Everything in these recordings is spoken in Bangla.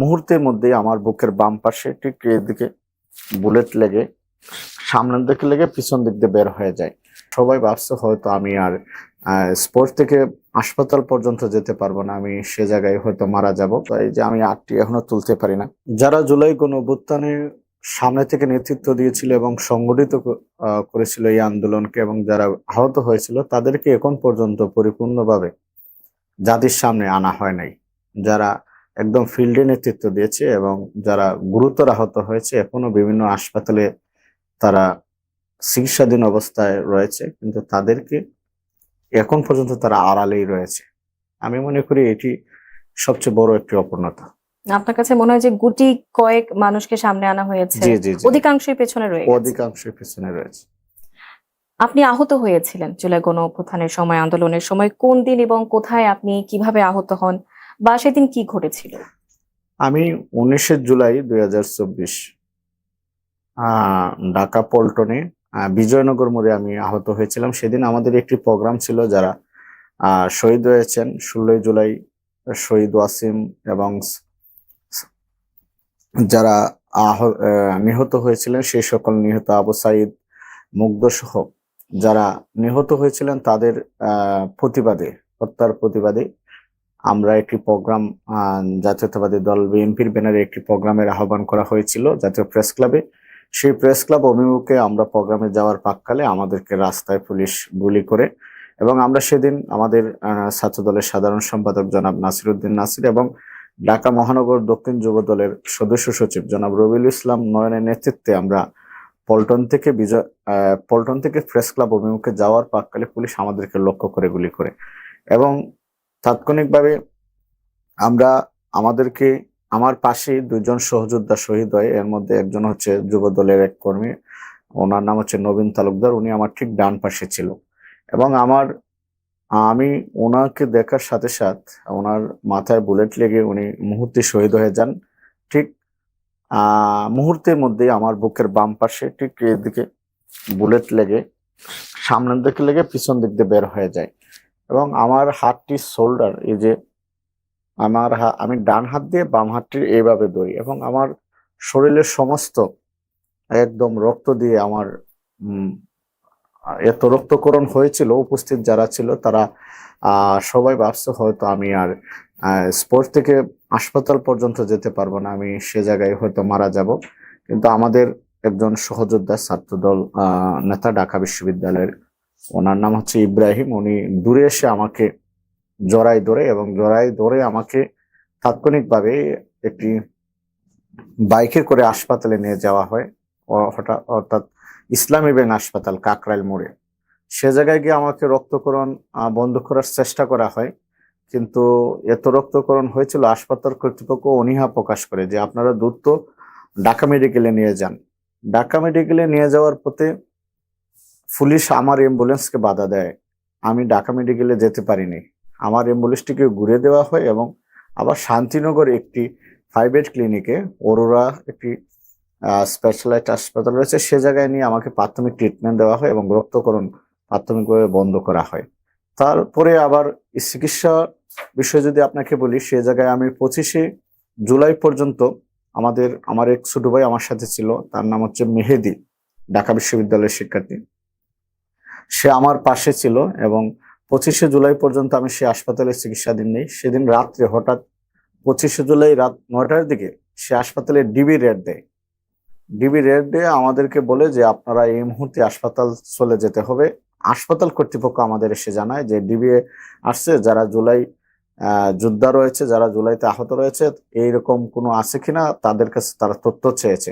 মুহূর্তের মধ্যেই আমার বুকের বাম পাশে ঠিক এদিকে বুলেট লেগে সামনের দিকে লেগে পিছন দিক দিয়ে বের হয়ে যায়। সবাই ভাবছে হয়তো আমি আর স্পোর্টস থেকে হাসপাতাল পর্যন্ত যেতে পারবো না, আমি সে জায়গায় হয়তো মারা যাব। তাই যে আমি আটটি এখনো তুলতে পারি না। যারা জুলাই গণ অভ্যুত্থানে সামনে থেকে নেতৃত্ব দিয়েছিল এবং সংগঠিত করেছিল এই আন্দোলনকে, এবং যারা আহত হয়েছিল তাদেরকে এখন পর্যন্ত পরিপূর্ণভাবে জাতির সামনে আনা হয় নাই। যারা একদম ফিল্ডে নেতৃত্ব দিয়েছে এবং যারা গুরুতর আহত হয়েছে এখনো বিভিন্ন হাসপাতালে তারা চিকিৎসাধীন অবস্থায় রয়েছে, কিন্তু তাদেরকে এখন পর্যন্ত তারা আড়ালেই রয়েছে। আমি মনে করি এটি সবচেয়ে বড় একটি অপূর্ণতা। আপনার কাছে মনে হয় যে গুটি কয়েক মানুষকে সামনে আনা হয়েছে, জি জি জি, অধিকাংশই পেছনে রয়ে গেছে। অধিকাংশই পেছনে রয়েছে। আপনি আহত হয়েছিলেন জুলাই গণ অভ্যুত্থানের সময়, আন্দোলনের সময় কোন দিন এবং কোথায় আপনি কিভাবে আহত হন বা সেদিন কি ঘটেছিল? আমি 19 জুলাই 2024 ঢাকা পল্টনে বিজয়নগর মোড়ে আমি আহত হয়েছিলাম। সেদিন আমাদের একটি প্রোগ্রাম ছিল, যারা শহীদ হয়েছেন 16 জুলাই শহীদ ওয়াসিম এবং যারা নিহত হয়েছিলেন সেই সকল নিহত আবু সাইদ, মুগ্ধ সহ যারা নিহত হয়েছিলেন তাদের প্রতিবাদে, হত্যার প্রতিবাদে আমরা একটি প্রোগ্রাম জাতীয়তাবাদী দল বিএনপির ব্যানারে একটি প্রোগ্রামের আহ্বান করা হয়েছিল জাতীয় প্রেস ক্লাবে। সেই প্রেস ক্লাব অভিমুখে আমরা প্রোগ্রামে যাওয়ার প্রাক্কালে আমাদেরকে রাস্তায় পুলিশ গুলি করে, এবং আমরা সেদিন আমাদের ছাত্র দলের সাধারণ সম্পাদক জনাব নাসিরউদ্দিন নাসির এবং ঢাকা মহানগর দক্ষিণ যুব দলের সদস্য সচিব জনাব রবিউল ইসলাম নয়নের নেতৃত্বে আমরা পল্টন থেকে প্রেস ক্লাব অভিমুখে যাওয়ার প্রাক্কালে পুলিশ আমাদেরকে লক্ষ্য করে গুলি করে, এবং তাৎক্ষণিকভাবে আমার পাশে দুজন সহযোদ্ধা শহীদ হয়। এর মধ্যে একজন হচ্ছে যুব দলের এক কর্মী, ওনার নাম হচ্ছে নবীন তালুকদার, উনি আমার ঠিক ডান পাশে ছিল। এবং আমি ওনাকে দেখার সাথে সাথে ওনার মাথায় বুলেট লেগে উনি মুহূর্তে শহীদ হয়ে যান। ঠিক মুহূর্তের মধ্যেই আমার বুকের বাম পাশে ঠিক এদিকে বুলেট লেগে সামনের দিকে লেগে পিছন দিক দিয়ে বের হয়ে যায়, এবং আমার হাতটি শোল্ডার, এই যে আমি ডান হাত দিয়ে বাম হাতটি এইভাবে ধরি, এবং আমার শরীরের সমস্ত একদম রক্ত দিয়ে আমার এত রক্তক্ষরণ হয়েছিল। উপস্থিত যারা ছিল তারা সবাই ভাবছে হয়তো আমি আর স্পোর্টস থেকে হাসপাতাল পর্যন্ত যেতে পারবো না, আমি সে জায়গায় হয়তো মারা যাব। কিন্তু আমাদের একজন সহযোদ্ধা ছাত্রদল নেতা ঢাকা বিশ্ববিদ্যালয়ের, ওনার নাম হচ্ছে ইব্রাহিম, উনি দূরে এসে আমাকে জড়াই ধরে আমাকে তাৎক্ষণিকভাবে একটি বাইকে করে হাসপাতালে নিয়ে যাওয়া হয়। অর্থাৎ ইসলামী ব্যাংক হাসপাতাল কাকরাইল মোড়ে। সে জায়গায় গিয়ে আমাকে রক্তক্ষরণ বন্ধ করার চেষ্টা করা হয়, কিন্তু এত রক্তক্ষরণ হয়েছিল হাসপাতাল কর্তৃপক্ষ অনীহা প্রকাশ করে যে আপনারা দ্রুত ঢাকা মেডিকেলে নিয়ে যান। ঢাকা মেডিকেলে নিয়ে যাওয়ার পথে পুলিশ আমার অ্যাম্বুলেন্সকে বাধা দেয়, আমি ঢাকা মেডিকেলে যেতে পারিনি। আমার অ্যাম্বুলেন্সটিকে ঘুরে দেওয়া হয় এবং আবার শান্তিনগর একটি প্রাইভেট ক্লিনিকে, অরোরা একটি স্পেশালাইজড হাসপাতাল রয়েছে, সে জায়গায় নিয়ে আমাকে প্রাথমিক ট্রিটমেন্ট দেওয়া হয় এবং রক্তক্ষরণ প্রাথমিকভাবে বন্ধ করা হয়। তারপরে আবার চিকিৎসা বিষয়ে যদি আপনাকে বলি, সে জায়গায় আমি 25 জুলাই পর্যন্ত আমার এক ছোট ভাই আমার সাথে ছিল, তার নাম হচ্ছে মেহেদি, ঢাকা বিশ্ববিদ্যালয়ের শিক্ষার্থী, সে আমার পাশে ছিল, এবং 25 জুলাই পর্যন্ত আমি সে হাসপাতালে চিকিৎসাধীন নেই। সেদিন রাত্রে হঠাৎ 25 জুলাই রাত 9টার দিকে সে হাসপাতালে ডিবি রেড দিয়ে আমাদেরকে বলে যে আপনারা এই মুহূর্তে হাসপাতাল চলে যেতে হবে। হাসপাতাল কর্তৃপক্ষ আমাদের এসে জানায় যে ডিবি আসছে, যারা জুলাই যোদ্ধা রয়েছে, যারা জুলাইতে আহত রয়েছে এইরকম কোনো আছে কিনা তাদের কাছে তারা তথ্য চেয়েছে।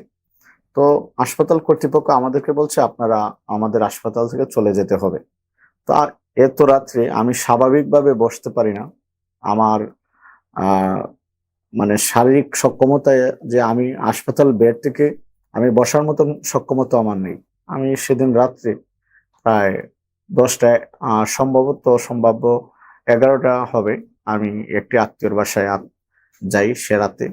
তো হাসপাতাল কর্তৃপক্ষ আমাদেরকে বলছে আপনারা আমাদের হাসপাতাল থেকে চলে যেতে হবে। তো এত রাত্রে আমি স্বাভাবিকভাবে বসতে পারি না, আমার মানে শারীরিক সক্ষমতায় যে আমি হাসপাতাল বেড থেকে আমি বসার মতো সক্ষমতা আমার নেই। আমি সেদিন রাত্রে প্রায় 10টায় সম্ভাব্য 11টা হবে, আমি একটি আত্মীয়র বাসায় যাই। সে রাতে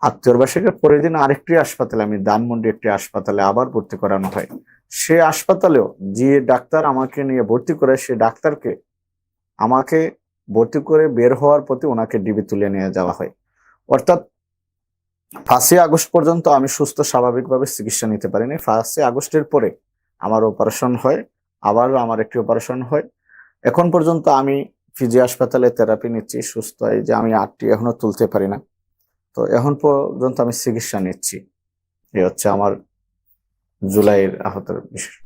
আত্মীয়র বাসায় পরের দিন আরেকটি হাসপাতালে, আমি ধানমন্ডি একটি হাসপাতালে আবার ভর্তি করানো হয়। সে হাসপাতালেও যে ডাক্তার আমাকে নিয়ে ভর্তি করে, সে ডাক্তারকে আমাকে ভর্তি করে বের হওয়ার প্রতি ওনাকে ডিবি তুলে নিয়ে যাওয়া হয়। অর্থাৎ 5ই আগস্ট পর্যন্ত আমি সুস্থ স্বাভাবিকভাবে চিকিৎসা নিতে পারিনি। 5ই আগস্টের পরে আমার অপারেশন হয়, আবার আমার একটি অপারেশন হয়। এখন পর্যন্ত আমি ফিজি হাসপাতালে থেরাপি নিচ্ছি, সুস্থ এই যে আমি 8টি এখনো তুলতে পারি না। তো এখন পর্যন্ত আমি চিকিৎসা নিচ্ছি। এই হচ্ছে আমার জুলাইয়ের আহতের বিষয়।